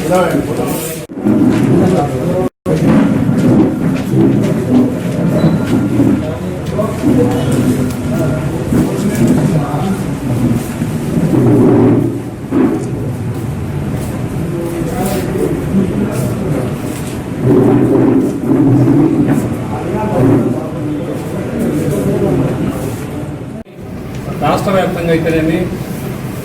రాష్ట్ర వ్యాప్తంగా అయితేనేమి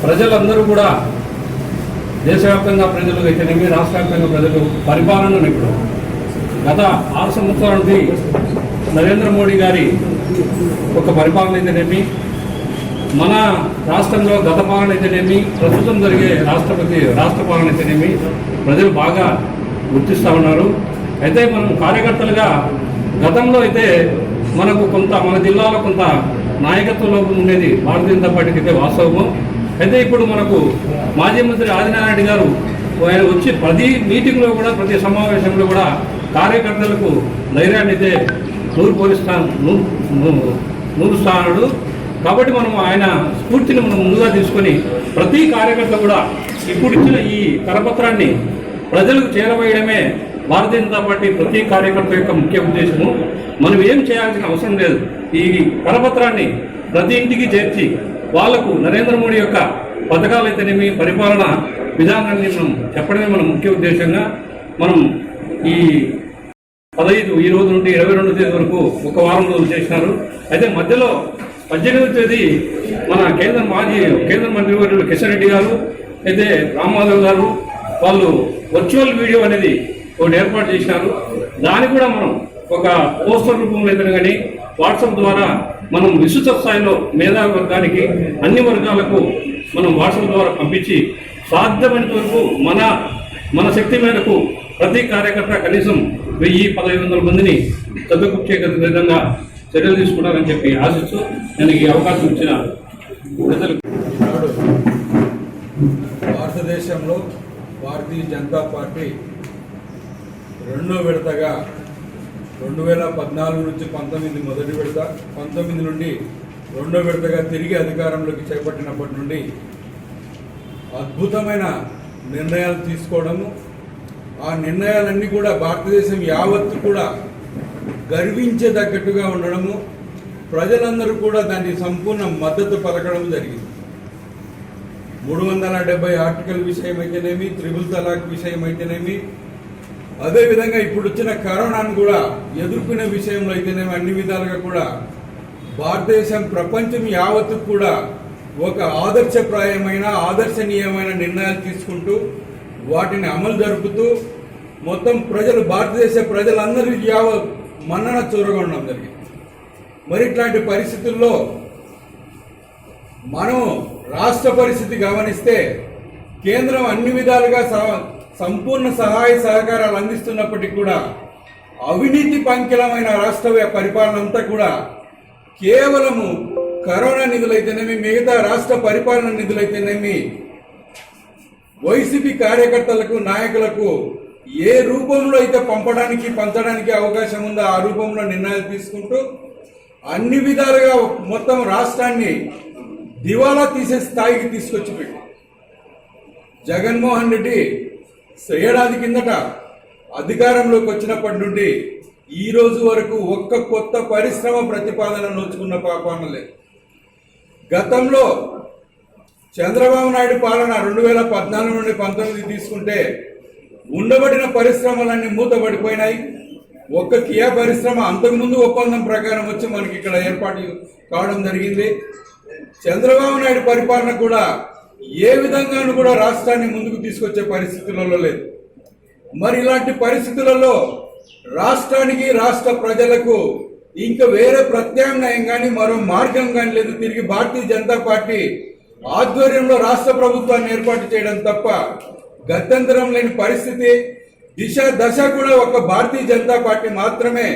ప్రజలందరూ కూడా దేశవ్యాప్తంగా ప్రజలు అయితేనేమి రాష్ట్ర వ్యాప్తంగా ప్రజలు పరిపాలనను ఇప్పుడు గత 6 సంవత్సరాల నుండి నరేంద్ర మోడీ గారి ఒక పరిపాలన అయితేనేమి మన రాష్ట్రంలో గత పాలన అయితేనేమి ప్రస్తుతం జరిగే రాష్ట్ర పాలన అయితేనేమి ప్రజలు బాగా గుర్తిస్తూ ఉన్నారు. అయితే మనం కార్యకర్తలుగా గతంలో అయితే మనకు మన జిల్లాలో కొంత నాయకత్వంలో ఉండేది భారతీయ జనతా పార్టీకి అయితే వాస్తవము. అయితే ఇప్పుడు మనకు మాజీ మంత్రి ఆదినారాయణ గారు ఆయన వచ్చి ప్రతి మీటింగ్లో కూడా ప్రతి సమావేశంలో కూడా కార్యకర్తలకు ధైర్యాన్ని అయితే నూరుస్తాడు. కాబట్టి మనం ఆయన స్ఫూర్తిని మనం ముందుగా తీసుకొని ప్రతి కార్యకర్త కూడా ఇప్పుడు ఇచ్చిన ఈ కరపత్రాన్ని ప్రజలకు చేరవేయడమే భారతీయ జనతా పార్టీ ప్రతి కార్యకర్త యొక్క ముఖ్య ఉద్దేశము. మనం ఏం చేయాల్సిన అవసరం లేదు. ఈ కరపత్రాన్ని ప్రతి ఇంటికి చేర్చి వాళ్లకు నరేంద్ర మోడీ యొక్క పథకాలు అయితేనేమి పరిపాలన విధానాన్ని మనం చెప్పడమే మన ముఖ్య ఉద్దేశంగా మనం ఈ 15 ఈ రోజు నుండి 22వ తేదీ వరకు ఒక వారం రోజులు చేసినారు. అయితే మధ్యలో 18వ తేదీ మన కేంద్ర మంత్రివర్యులు కిషన్ రెడ్డి గారు అయితే రామ్మాధవ్ గారు వాళ్ళు వర్చువల్ వీడియో అనేది ఒకటి ఏర్పాటు చేసినారు. దాన్ని కూడా మనం ఒక పోస్టర్ రూపంలో అయితే కానీ వాట్సాప్ ద్వారా మనం విస్తృత స్థాయిలో మేధావి వర్గానికి అన్ని వర్గాలకు మనం వాట్సాప్ ద్వారా పంపించి సాధ్యమైనంత వరకు మన శక్తి మేరకు ప్రతి కార్యకర్త కనీసం 1000-1500 మందిని చదువుకుచ్చే విధంగా చర్యలు తీసుకుంటారని చెప్పి ఆశిస్తూ నేను ఈ అవకాశం ఇచ్చిన ప్రజలకు. భారతదేశంలో భారతీయ జనతా పార్టీ రెండో విడతగా 2014 నుంచి 19 మొదటి విడత, 19 నుండి రెండో విడతగా తిరిగి అధికారంలోకి చేపట్టినప్పటి నుండి అద్భుతమైన నిర్ణయాలు తీసుకోవడము, ఆ నిర్ణయాలన్నీ కూడా భారతదేశం యావత్తు కూడా గర్వించేదగ్గట్టుగా ఉండడము, ప్రజలందరూ కూడా దానికి సంపూర్ణ మద్దతు పలకడం జరిగింది. 370 ఆర్టికల్ విషయం అయితేనేమి, త్రిబుల్ తలాక్ విషయం అయితేనేమి, అదేవిధంగా ఇప్పుడు వచ్చిన కరోనాను కూడా ఎదుర్కొనే విషయంలో అయితేనేమి అన్ని విధాలుగా కూడా భారతదేశం ప్రపంచం యావత్తు కూడా ఒక ఆదర్శనీయమైన నిర్ణయాలు తీసుకుంటూ వాటిని అమలు జరుపుతూ మొత్తం భారతదేశ ప్రజలందరూ మన్నన చూరగొనడం జరిగింది. మరి ఇట్లాంటి పరిస్థితుల్లో మనం రాష్ట్ర పరిస్థితి గమనిస్తే కేంద్రం అన్ని విధాలుగా సంపూర్ణ సహాయ సహకారాలు అందిస్తున్నప్పటికీ కూడా అవినీతి పంకిలమైన రాష్ట్ర పరిపాలన అంతా కూడా కేవలము కరోనా నిధులైతేనేమి, మిగతా రాష్ట్ర పరిపాలన నిధులైతేనేమి వైసీపీ కార్యకర్తలకు నాయకులకు ఏ రూపంలో అయితే పంచడానికి అవకాశం ఉందో ఆ రూపంలో నిర్ణయాలు తీసుకుంటూ అన్ని విధాలుగా మొత్తం రాష్ట్రాన్ని దివాలా తీసే స్థాయికి తీసుకొచ్చి పెట్టి జగన్మోహన్ రెడ్డి ఏడాది కిందట అధికారంలోకి వచ్చినప్పటి నుండి ఈ రోజు వరకు ఒక్క కొత్త పరిశ్రమ ప్రతిపాదన నోచుకున్న పాపాన లేదు. గతంలో చంద్రబాబు నాయుడు పాలన 2014 నుండి 19 తీసుకుంటే ఉండబడిన పరిశ్రమలన్నీ మూతబడిపోయినాయి. ఒక్క కియా పరిశ్రమ అంతకుముందు ఒప్పందం ప్రకారం వచ్చి మనకి ఇక్కడ ఏర్పాటు కావడం జరిగింది. చంద్రబాబు నాయుడు పరిపాలన కూడా ఏ విధంగానూ కూడా రాష్ట్రాన్ని ముందుకు తీసుకొచ్చే పరిస్థితులలో లేదు. మరి ఇలాంటి పరిస్థితులలో రాష్ట్రానికి, రాష్ట్ర ప్రజలకు ఇంకా వేరే ప్రత్యామ్నాయం కానీ మరో మార్గం కానీ లేదు. తిరిగి భారతీయ జనతా పార్టీ ఆధ్వర్యంలో రాష్ట్ర ప్రభుత్వాన్ని ఏర్పాటు చేయడం తప్ప గత్యంతరం లేని పరిస్థితి. దశ కూడా ఒక భారతీయ జనతా పార్టీ మాత్రమే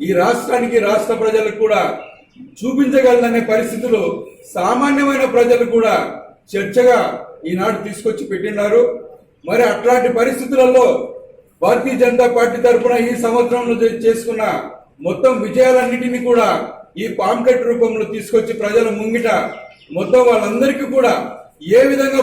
ఈ రాష్ట్రానికి, రాష్ట్ర ప్రజలకు కూడా చూపించగలదనే పరిస్థితులు సామాన్యమైన ప్రజలు కూడా చర్చగా ఈనాడు తీసుకొచ్చి పెట్టినారు. మరి అట్లాంటి పరిస్థితులలో భారతీయ జనతా పార్టీ తరఫున ఈ సంవత్సరంలో చేసుకున్న మొత్తం విజయాలన్నిటినీ కూడా ఈ పాంప్లెట్ రూపంలో తీసుకొచ్చి ప్రజల ముంగిట మొత్తం వాళ్ళందరికీ కూడా ఏ విధంగా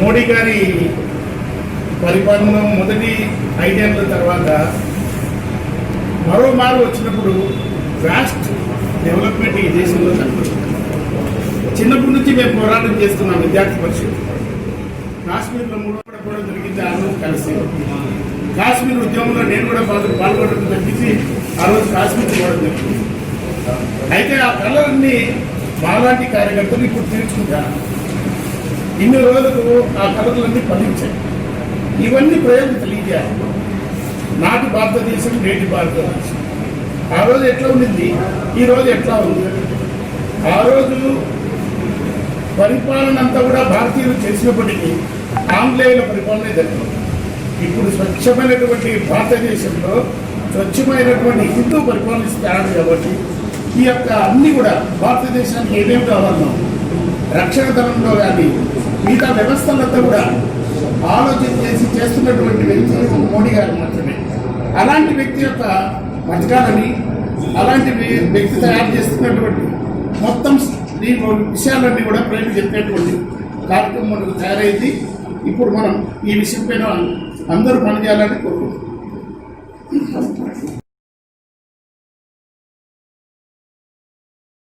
మోడీ గారి పరిపాలన మొదటి 5 ఏళ్ల తర్వాత మరోమారు వచ్చినప్పుడు వ్యాస్ట్ డెవలప్మెంట్ ఈ దేశంలో కనపడుతుంది. చిన్నప్పటి నుంచి మేము పోరాటం చేస్తున్నాం విద్యార్థి పరిషత్. కాశ్మీర్లో 3 కూడా జరిగింది ఆ రోజు కలిసి. కాశ్మీర్ ఉద్యమంలో నేను కూడా పాల్గొనడం తగ్గించి ఆ రోజు కాశ్మీర్ పోవడం జరిగింది. అయితే ఆ కళలన్నీ మాలాంటి కార్యకర్తలు ఇప్పుడు తీర్చుకుంటారు. ఇన్ని రోజులకు ఆ కళలన్నీ ఫలించాయి. ఇవన్నీ ప్రజలకు తెలియజేయాలి. నాటి భారతదేశం, నేటి భారతదేశం. ఆ రోజు ఎట్లా ఉండింది, ఈ రోజు ఎట్లా ఉంది. ఆ రోజు పరిపాలన అంతా కూడా భారతీయులు చేసినప్పటికీ ఆంగ్లేయుల పరిపాలనే జరిగింది. ఇప్పుడు స్వచ్ఛమైనటువంటి భారతదేశంలో స్వచ్ఛమైనటువంటి హిందూ పరిపాలనిస్తారు కాబట్టి ఈ యొక్క అన్ని కూడా భారతదేశానికి ఏమేమి కావాలన్నా రక్షణ దళంలో కానీ మిగతా వ్యవస్థలంతా కూడా ఆలోచన చేసి చేస్తున్నటువంటి వ్యక్తి మోడీ గారు మాత్రమే. అలాంటి వ్యక్తి యొక్క పథకాలని, అలాంటి వ్యక్తి తయారు చేస్తున్నటువంటి మొత్తం ఈ విషయాలన్నీ కూడా ప్రజలు చెప్పేటువంటి కార్యక్రమం మనకు తయారైంది. ఇప్పుడు మనం ఈ విషయం పైన అందరూ పనిచేయాలని కోరుకుంటున్నాం.